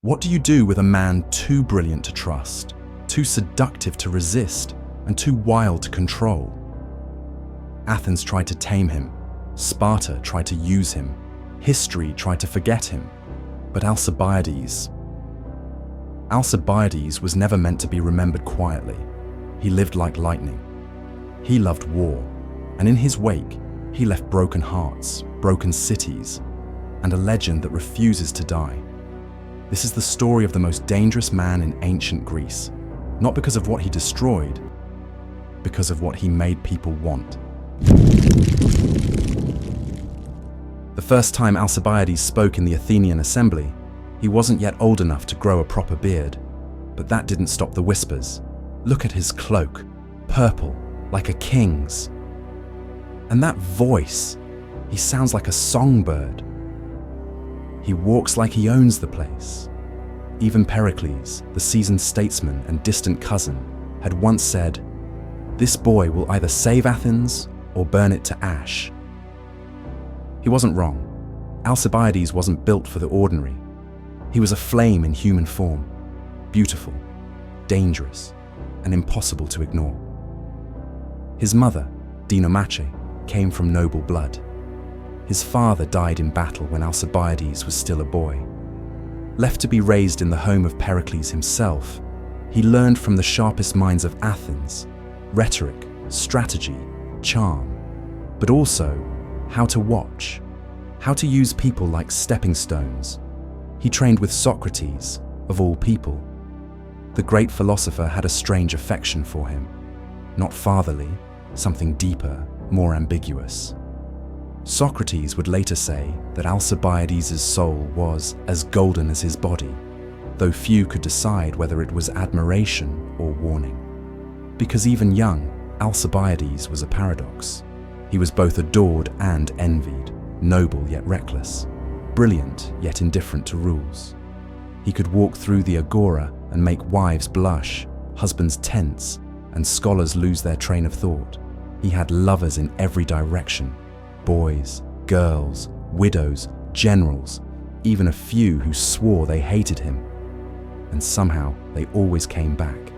What do you do with a man too brilliant to trust, too seductive to resist, and too wild to control? Athens tried to tame him. Sparta tried to use him. History tried to forget him. But Alcibiades was never meant to be remembered quietly. He lived like lightning. He loved war, and in his wake, he left broken hearts, broken cities, and a legend that refuses to die. This is the story of the most dangerous man in ancient Greece, not because of what he destroyed, because of what he made people want. The first time Alcibiades spoke in the Athenian assembly, he wasn't yet old enough to grow a proper beard, but that didn't stop the whispers. Look at his cloak, purple, like a king's. And that voice, he sounds like a songbird. He walks like he owns the place. Even Pericles, the seasoned statesman and distant cousin, had once said, "This boy will either save Athens or burn it to ash." He wasn't wrong. Alcibiades wasn't built for the ordinary. He was a flame in human form, beautiful, dangerous, and impossible to ignore. His mother, Dinomache, came from noble blood. His father died in battle when Alcibiades was still a boy. Left to be raised in the home of Pericles himself, he learned from the sharpest minds of Athens rhetoric, strategy, charm, but also how to watch, how to use people like stepping stones. He trained with Socrates, of all people. The great philosopher had a strange affection for him. Not fatherly, something deeper, more ambiguous. Socrates would later say that Alcibiades' soul was as golden as his body, though few could decide whether it was admiration or warning. Because even young, Alcibiades was a paradox. He was both adored and envied, noble yet reckless, brilliant yet indifferent to rules. He could walk through the agora and make wives blush, husbands tense, and scholars lose their train of thought. He had lovers in every direction, boys, girls, widows, generals, even a few who swore they hated him. And somehow they always came back.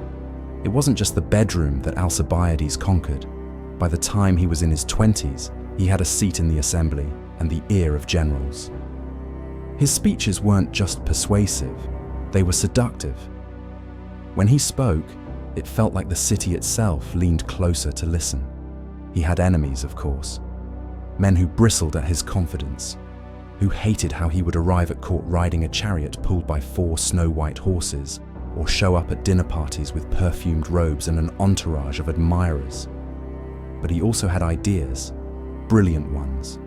It wasn't just the bedroom that Alcibiades conquered. By the time he was in his 20s, he had a seat in the assembly and the ear of generals. His speeches weren't just persuasive, they were seductive. When he spoke, it felt like the city itself leaned closer to listen. He had enemies, of course. Men who bristled at his confidence, who hated how he would arrive at court riding a chariot pulled by 4 snow-white horses, or show up at dinner parties with perfumed robes and an entourage of admirers. But he also had ideas, brilliant ones.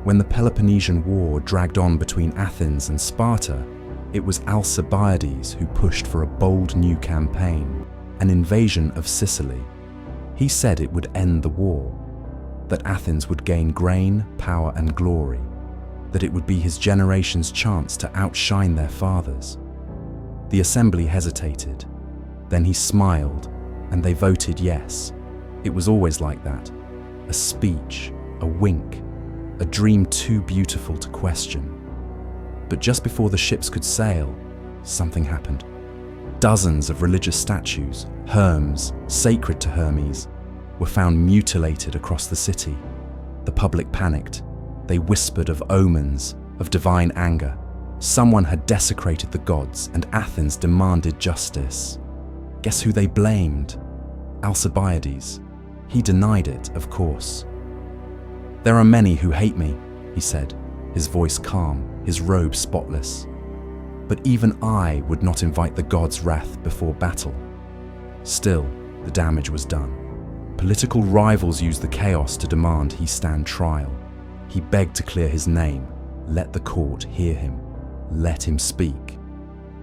When the Peloponnesian War dragged on between Athens and Sparta, it was Alcibiades who pushed for a bold new campaign, an invasion of Sicily. He said it would end the war, that Athens would gain grain, power, and glory, that it would be his generation's chance to outshine their fathers. The assembly hesitated. Then he smiled, and they voted yes. It was always like that. A speech, a wink, a dream too beautiful to question. But just before the ships could sail, something happened. Dozens of religious statues, Hermes, sacred to Hermes, were found mutilated across the city. The public panicked. They whispered of omens, of divine anger. Someone had desecrated the gods, and Athens demanded justice. Guess who they blamed? Alcibiades. He denied it, of course. "There are many who hate me," he said, his voice calm, his robe spotless. "But even I would not invite the gods' wrath before battle." Still, the damage was done. Political rivals used the chaos to demand he stand trial. He begged to clear his name, let the court hear him, let him speak.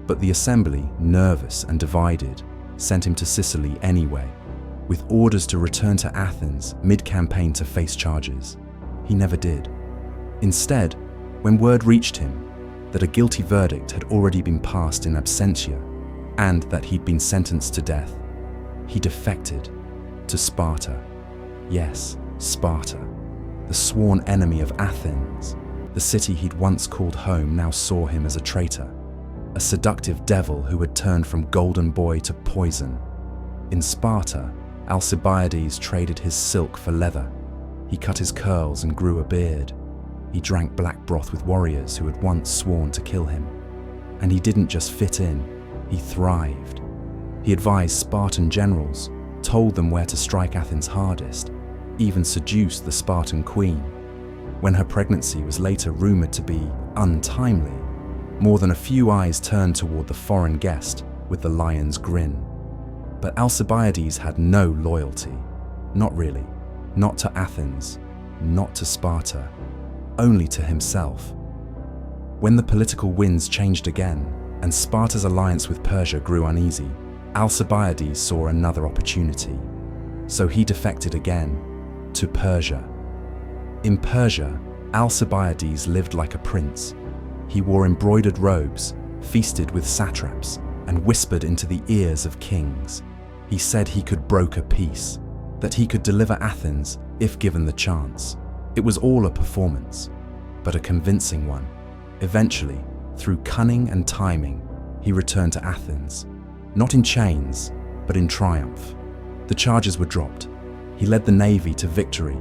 But the assembly, nervous and divided, sent him to Sicily anyway, with orders to return to Athens mid-campaign to face charges. He never did. Instead, when word reached him that a guilty verdict had already been passed in absentia and that he'd been sentenced to death, he defected to Sparta. Yes, Sparta, the sworn enemy of Athens. The city he'd once called home now saw him as a traitor. a seductive devil who had turned from golden boy to poison. In Sparta, Alcibiades traded his silk for leather. He cut his curls and grew a beard. He drank black broth with warriors who had once sworn to kill him. And he didn't just fit in, he thrived. He advised Spartan generals, told them where to strike Athens hardest, even seduced the Spartan queen. When her pregnancy was later rumored to be untimely, more than a few eyes turned toward the foreign guest with the lion's grin. But Alcibiades had no loyalty. Not really. Not to Athens. Not to Sparta. Only to himself. When the political winds changed again, and Sparta's alliance with Persia grew uneasy, Alcibiades saw another opportunity. So he defected again to Persia. In Persia, Alcibiades lived like a prince. He wore embroidered robes, feasted with satraps, and whispered into the ears of kings. He said he could broker peace, that he could deliver Athens if given the chance. It was all a performance, but a convincing one. Eventually, through cunning and timing, he returned to Athens, not in chains, but in triumph. The charges were dropped. He led the navy to victory.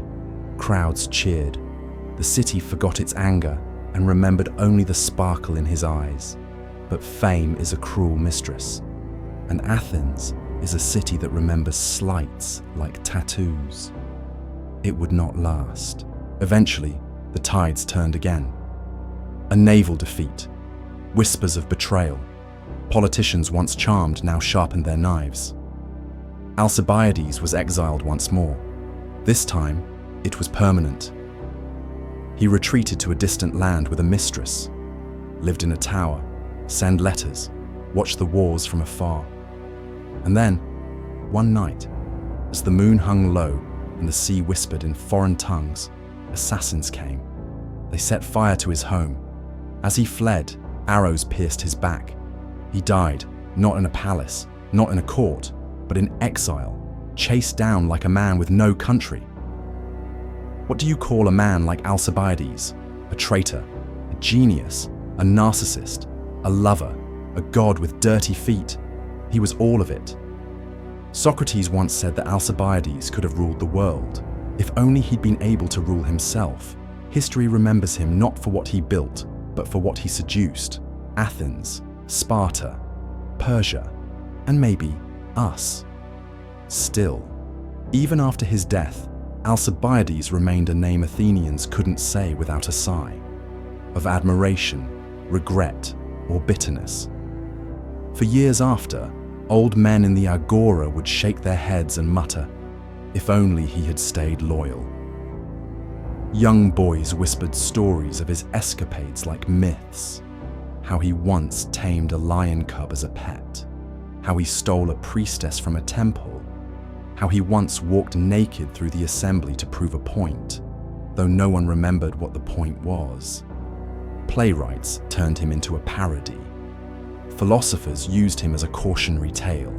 Crowds cheered. The city forgot its anger and remembered only the sparkle in his eyes. But fame is a cruel mistress, and Athens is a city that remembers slights like tattoos. It would not last. Eventually, the tides turned again. A naval defeat, whispers of betrayal. Politicians once charmed now sharpened their knives. Alcibiades was exiled once more. This time, it was permanent. He retreated to a distant land with a mistress, lived in a tower, sent letters, watched the wars from afar. And then, one night, as the moon hung low and the sea whispered in foreign tongues, assassins came. They set fire to his home. As he fled, arrows pierced his back. He died, not in a palace, not in a court, but in exile, chased down like a man with no country. What do you call a man like Alcibiades? A traitor, a genius, a narcissist, a lover, a god with dirty feet? He was all of it. Socrates once said that Alcibiades could have ruled the world, if only he'd been able to rule himself. History remembers him not for what he built, but for what he seduced. Athens, Sparta, Persia, and maybe us. Still, even after his death, Alcibiades remained a name Athenians couldn't say without a sigh, of admiration, regret, or bitterness. For years after, old men in the agora would shake their heads and mutter, if only he had stayed loyal. Young boys whispered stories of his escapades like myths, how he once tamed a lion cub as a pet, how he stole a priestess from a temple, how he once walked naked through the assembly to prove a point, though no one remembered what the point was. Playwrights turned him into a parody. Philosophers used him as a cautionary tale.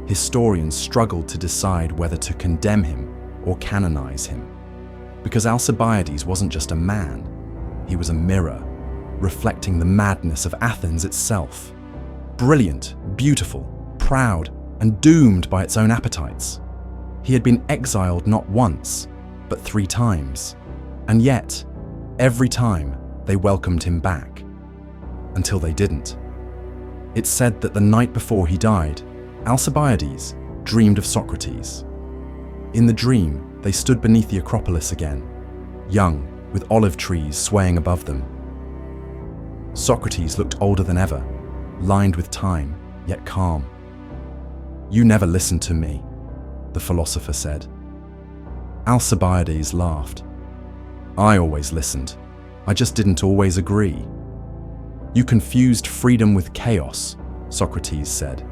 Historians struggled to decide whether to condemn him or canonize him. Because Alcibiades wasn't just a man, he was a mirror, reflecting the madness of Athens itself. Brilliant, beautiful, proud, and doomed by its own appetites. He had been exiled not once, but 3 times. And yet, every time, they welcomed him back. Until they didn't. It's said that the night before he died, Alcibiades dreamed of Socrates. In the dream, they stood beneath the Acropolis again, young, with olive trees swaying above them. Socrates looked older than ever, lined with time, yet calm. "You never listened to me," the philosopher said. Alcibiades laughed. "I always listened. I just didn't always agree." "You confused freedom with chaos," Socrates said,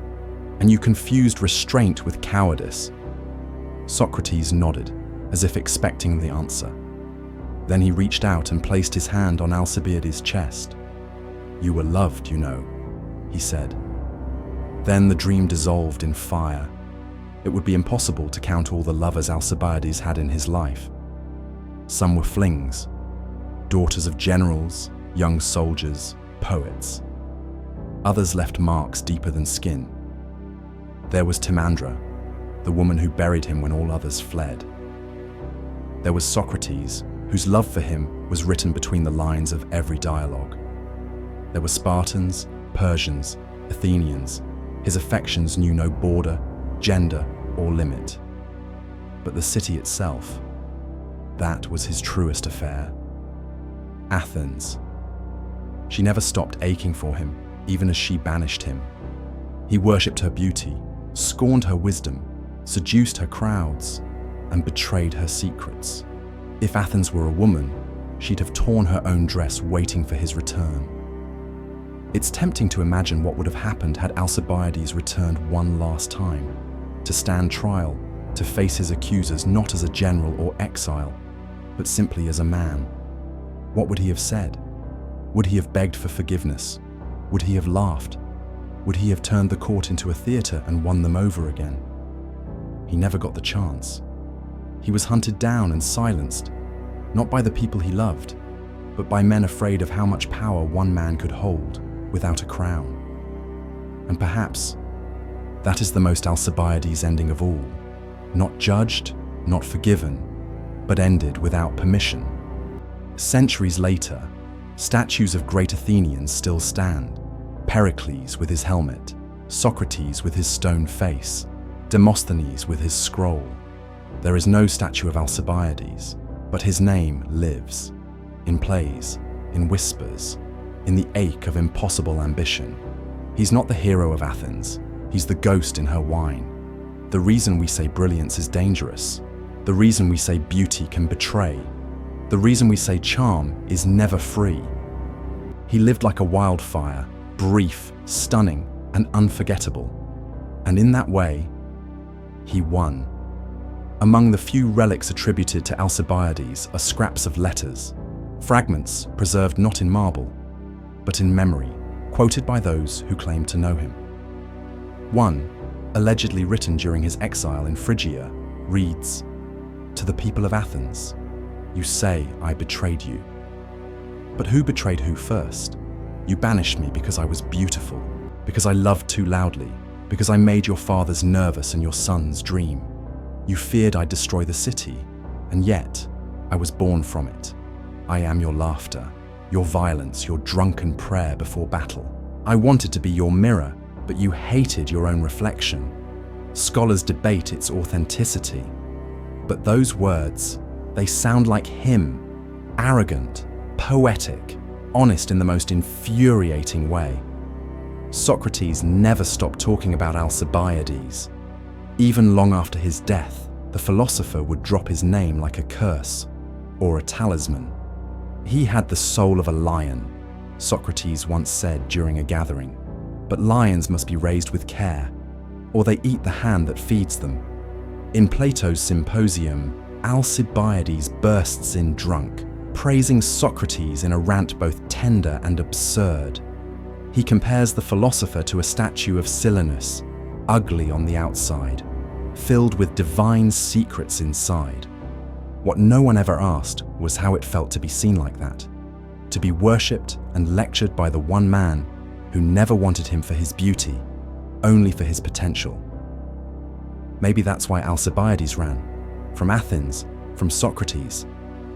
"and you confused restraint with cowardice." Socrates nodded, as if expecting the answer. Then he reached out and placed his hand on Alcibiades' chest. "You were loved, you know," he said. Then the dream dissolved in fire. It would be impossible to count all the lovers Alcibiades had in his life. Some were flings, daughters of generals, young soldiers, poets. Others left marks deeper than skin. There was Timandra, the woman who buried him when all others fled. There was Socrates, whose love for him was written between the lines of every dialogue. There were Spartans, Persians, Athenians. His affections knew no border, gender, or limit. But the city itself, that was his truest affair. Athens. She never stopped aching for him, even as she banished him. He worshipped her beauty, scorned her wisdom, seduced her crowds, and betrayed her secrets. If Athens were a woman, she'd have torn her own dress waiting for his return. It's tempting to imagine what would have happened had Alcibiades returned one last time, to stand trial, to face his accusers not as a general or exile, but simply as a man. What would he have said? Would he have begged for forgiveness? Would he have laughed? Would he have turned the court into a theatre and won them over again? He never got the chance. He was hunted down and silenced, not by the people he loved, but by men afraid of how much power one man could hold without a crown. And perhaps that is the most Alcibiades ending of all. Not judged, not forgiven, but ended without permission. Centuries later, statues of great Athenians still stand. Pericles with his helmet, Socrates with his stone face, Demosthenes with his scroll. There is no statue of Alcibiades, but his name lives, in plays, in whispers, in the ache of impossible ambition. He's not the hero of Athens, he's the ghost in her wine. The reason we say brilliance is dangerous, the reason we say beauty can betray, the reason we say charm is never free. He lived like a wildfire, brief, stunning, and unforgettable. And in that way, he won. Among the few relics attributed to Alcibiades are scraps of letters, fragments preserved not in marble, but in memory, quoted by those who claim to know him. One, allegedly written during his exile in Phrygia, reads, "To the people of Athens, you say I betrayed you. But who betrayed who first? You banished me because I was beautiful, because I loved too loudly, because I made your fathers nervous and your sons dream. You feared I'd destroy the city, and yet I was born from it. I am your laughter, your violence, your drunken prayer before battle. I wanted to be your mirror, but you hated your own reflection. Scholars debate its authenticity, but those words, they sound like him, arrogant, poetic, honest in the most infuriating way. Socrates never stopped talking about Alcibiades. Even long after his death, the philosopher would drop his name like a curse or a talisman. He had the soul of a lion, Socrates once said during a gathering. But lions must be raised with care, or they eat the hand that feeds them. In Plato's Symposium, Alcibiades bursts in drunk, praising Socrates in a rant both tender and absurd. He compares the philosopher to a statue of Silenus, ugly on the outside, filled with divine secrets inside. What no one ever asked was how it felt to be seen like that, to be worshipped and lectured by the one man who never wanted him for his beauty, only for his potential. Maybe that's why Alcibiades ran, from Athens, from Socrates,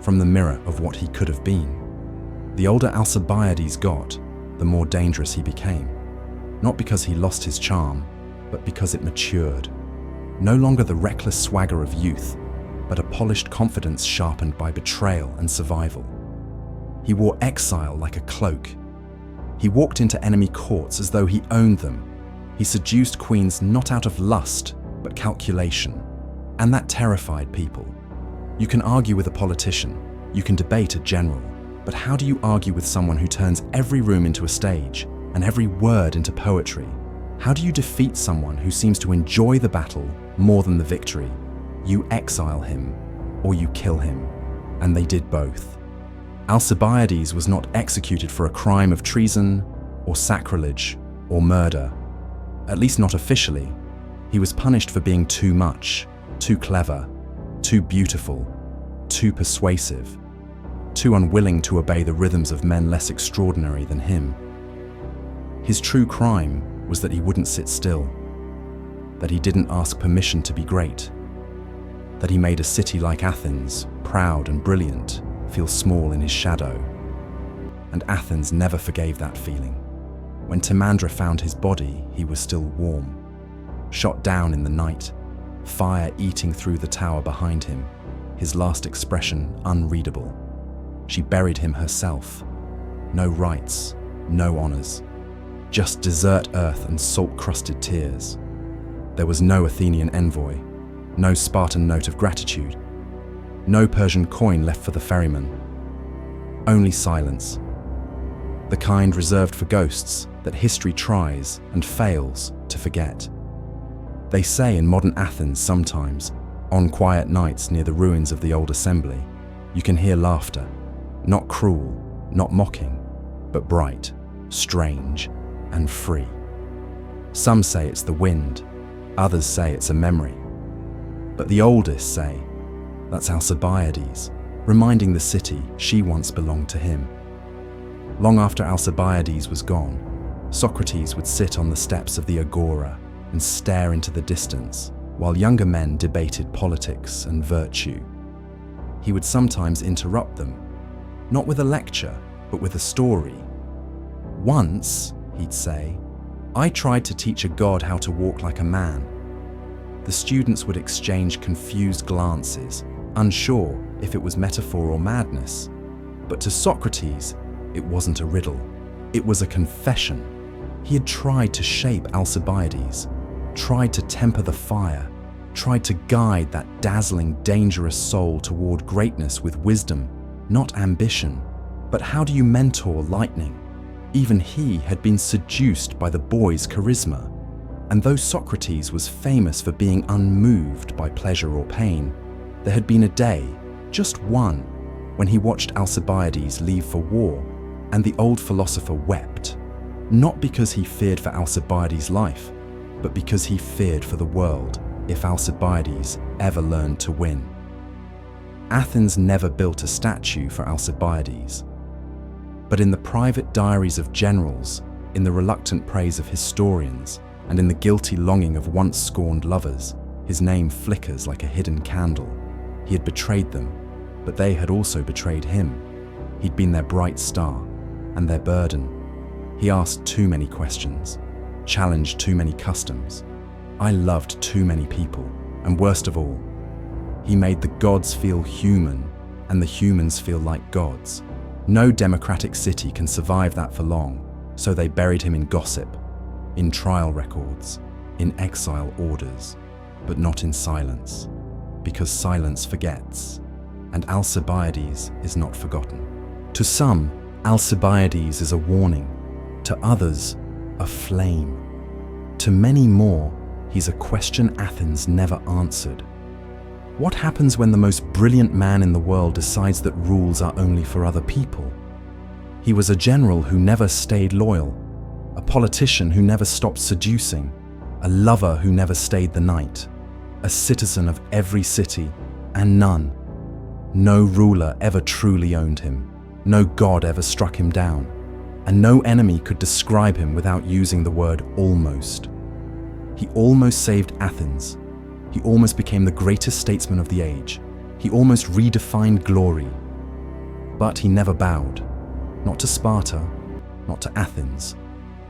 from the mirror of what he could have been. The older Alcibiades got, the more dangerous he became, not because he lost his charm, but because it matured. No longer the reckless swagger of youth, but a polished confidence sharpened by betrayal and survival. He wore exile like a cloak. He walked into enemy courts as though he owned them. He seduced queens not out of lust, but calculation. And that terrified people. You can argue with a politician, you can debate a general, but how do you argue with someone who turns every room into a stage and every word into poetry? How do you defeat someone who seems to enjoy the battle more than the victory? You exile him, or you kill him, and they did both. Alcibiades was not executed for a crime of treason, or sacrilege, or murder. At least not officially. He was punished for being too much, too clever, too beautiful, too persuasive, too unwilling to obey the rhythms of men less extraordinary than him. His true crime was that he wouldn't sit still, that he didn't ask permission to be great, that he made a city like Athens, proud and brilliant, feel small in his shadow. And Athens never forgave that feeling. When Timandra found his body, he was still warm. Shot down in the night, fire eating through the tower behind him, his last expression unreadable. She buried him herself. No rites, no honors, just desert earth and salt-crusted tears. There was no Athenian envoy, no Spartan note of gratitude, no Persian coin left for the ferryman. Only silence, the kind reserved for ghosts that history tries and fails to forget. They say in modern Athens sometimes, on quiet nights near the ruins of the old assembly, you can hear laughter, not cruel, not mocking, but bright, strange, and free. Some say it's the wind, others say it's a memory. But the oldest say, that's Alcibiades, reminding the city she once belonged to him. Long after Alcibiades was gone, Socrates would sit on the steps of the agora and stare into the distance, while younger men debated politics and virtue. He would sometimes interrupt them, not with a lecture, but with a story. Once, he'd say, I tried to teach a god how to walk like a man. The students would exchange confused glances, unsure if it was metaphor or madness. But to Socrates, it wasn't a riddle. It was a confession. He had tried to shape Alcibiades, tried to temper the fire, tried to guide that dazzling, dangerous soul toward greatness with wisdom, not ambition. But how do you mentor lightning? Even he had been seduced by the boy's charisma. And though Socrates was famous for being unmoved by pleasure or pain, there had been a day, just one, when he watched Alcibiades leave for war, and the old philosopher wept, not because he feared for Alcibiades' life, but because he feared for the world if Alcibiades ever learned to win. Athens never built a statue for Alcibiades, but in the private diaries of generals, in the reluctant praise of historians, and in the guilty longing of once scorned lovers, his name flickers like a hidden candle. He had betrayed them, but they had also betrayed him. He'd been their bright star and their burden. He asked too many questions, challenged too many customs. I loved too many people, and worst of all, he made the gods feel human and the humans feel like gods. No democratic city can survive that for long, so they buried him in gossip, in trial records, in exile orders, but not in silence, because silence forgets, and Alcibiades is not forgotten. To some, Alcibiades is a warning, to others, a flame. To many more, he's a question Athens never answered. What happens when the most brilliant man in the world decides that rules are only for other people? He was a general who never stayed loyal, a politician who never stopped seducing, a lover who never stayed the night, a citizen of every city, and none. No ruler ever truly owned him, no god ever struck him down, and no enemy could describe him without using the word almost. He almost saved Athens. He almost became the greatest statesman of the age. He almost redefined glory. But he never bowed, not to Sparta, not to Athens,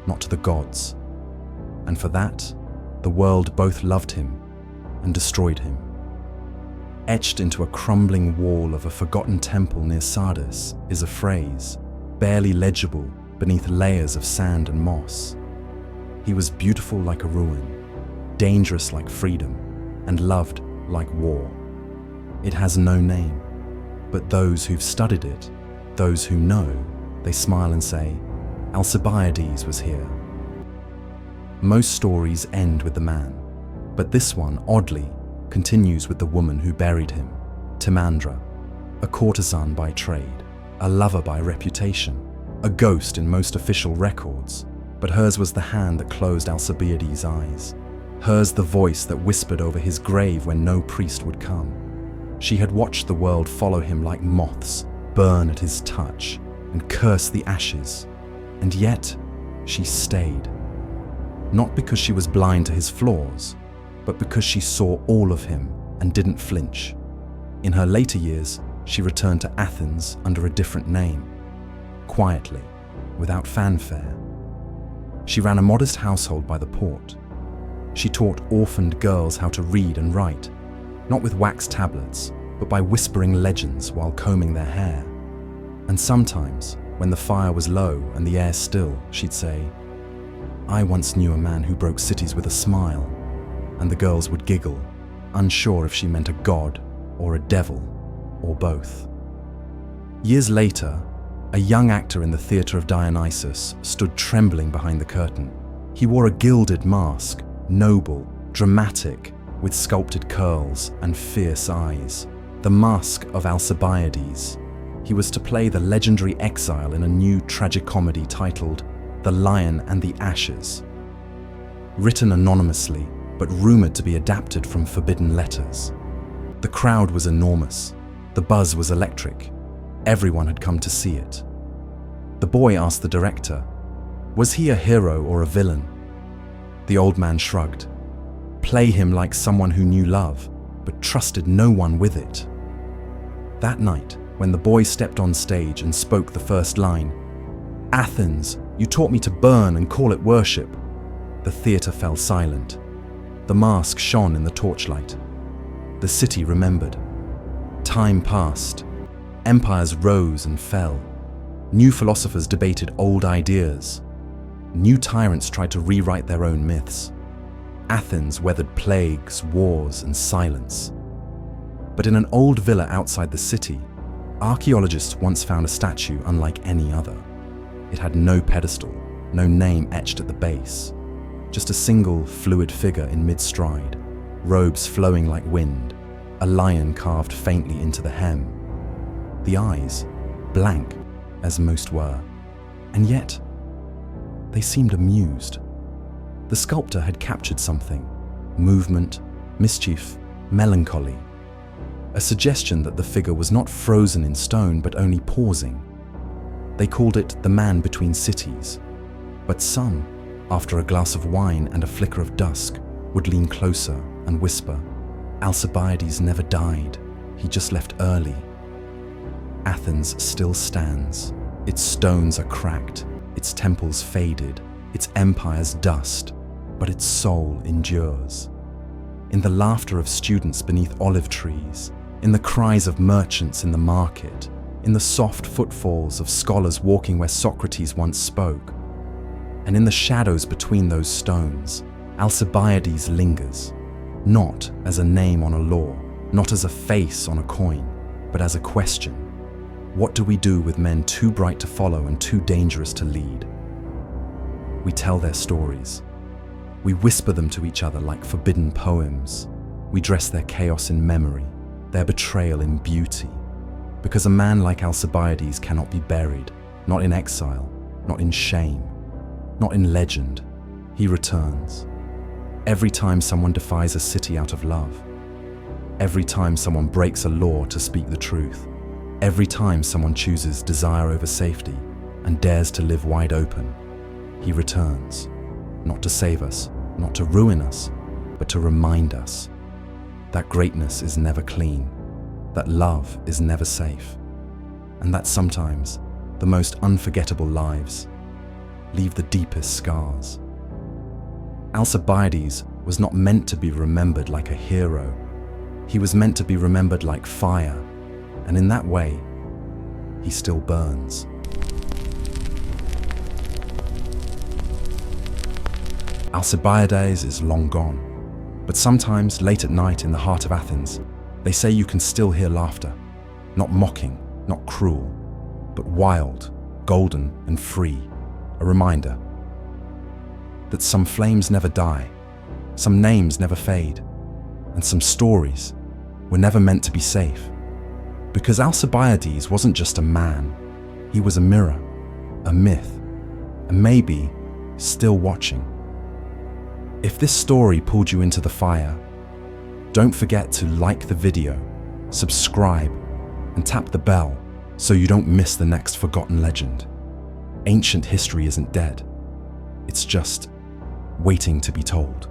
not to the gods. And for that, the world both loved him and destroyed him. Etched into a crumbling wall of a forgotten temple near Sardis is a phrase, barely legible beneath layers of sand and moss. He was beautiful like a ruin, dangerous like freedom, and loved like war. It has no name, but those who've studied it, those who know, they smile and say, Alcibiades was here. Most stories end with the man, but this one, oddly, continues with the woman who buried him, Timandra, a courtesan by trade, a lover by reputation, a ghost in most official records, but hers was the hand that closed Alcibiades' eyes. Hers the voice that whispered over his grave when no priest would come. She had watched the world follow him like moths, burn at his touch, and curse the ashes. And yet, she stayed. Not because she was blind to his flaws, but because she saw all of him and didn't flinch. In her later years, she returned to Athens under a different name, quietly, without fanfare. She ran a modest household by the port. She taught orphaned girls how to read and write, not with wax tablets, but by whispering legends while combing their hair. And sometimes, when the fire was low and the air still, she'd say, "I once knew a man who broke cities with a smile," and the girls would giggle, unsure if she meant a god or a devil or both. Years later, a young actor in the theatre of Dionysus stood trembling behind the curtain. He wore a gilded mask, noble, dramatic, with sculpted curls and fierce eyes. The mask of Alcibiades. He was to play the legendary exile in a new tragicomedy titled The Lion and the Ashes. Written anonymously, but rumoured to be adapted from forbidden letters. The crowd was enormous. The buzz was electric. Everyone had come to see it. The boy asked the director, was he a hero or a villain? The old man shrugged. Play him like someone who knew love, but trusted no one with it. That night, when the boy stepped on stage and spoke the first line, "Athens, you taught me to burn and call it worship," the theatre fell silent. The mask shone in the torchlight. The city remembered. Time passed. Empires rose and fell. New philosophers debated old ideas. New tyrants tried to rewrite their own myths. Athens weathered plagues, wars, and silence. But in an old villa outside the city, archaeologists once found a statue unlike any other. It had no pedestal, no name etched at the base, just a single fluid figure in mid-stride, robes flowing like wind, a lion carved faintly into the hem. The eyes, blank, as most were, and yet they seemed amused. The sculptor had captured something: movement, mischief, melancholy. A suggestion that the figure was not frozen in stone but only pausing. They called it the man between cities. But some, after a glass of wine and a flicker of dusk, would lean closer and whisper, "Alcibiades never died, he just left early." Athens still stands. Its stones are cracked, its temples faded, its empires dust, but its soul endures. In the laughter of students beneath olive trees, in the cries of merchants in the market, in the soft footfalls of scholars walking where Socrates once spoke, and in the shadows between those stones, Alcibiades lingers, not as a name on a law, not as a face on a coin, but as a question. What do we do with men too bright to follow and too dangerous to lead? We tell their stories. We whisper them to each other like forbidden poems. We dress their chaos in memory, their betrayal in beauty. Because a man like Alcibiades cannot be buried, not in exile, not in shame, not in legend. He returns. Every time someone defies a city out of love. Every time someone breaks a law to speak the truth. Every time someone chooses desire over safety and dares to live wide open. He returns. Not to save us, not to ruin us, but to remind us that greatness is never clean, that love is never safe, and that sometimes the most unforgettable lives leave the deepest scars. Alcibiades was not meant to be remembered like a hero. He was meant to be remembered like fire, and in that way, he still burns. Alcibiades is long gone, but sometimes late at night in the heart of Athens, they say you can still hear laughter, not mocking, not cruel, but wild, golden and free, a reminder that some flames never die, some names never fade, and some stories were never meant to be safe. Because Alcibiades wasn't just a man, he was a mirror, a myth, and maybe still watching. If this story pulled you into the fire, don't forget to like the video, subscribe, and tap the bell so you don't miss the next forgotten legend. Ancient history isn't dead. It's just waiting to be told.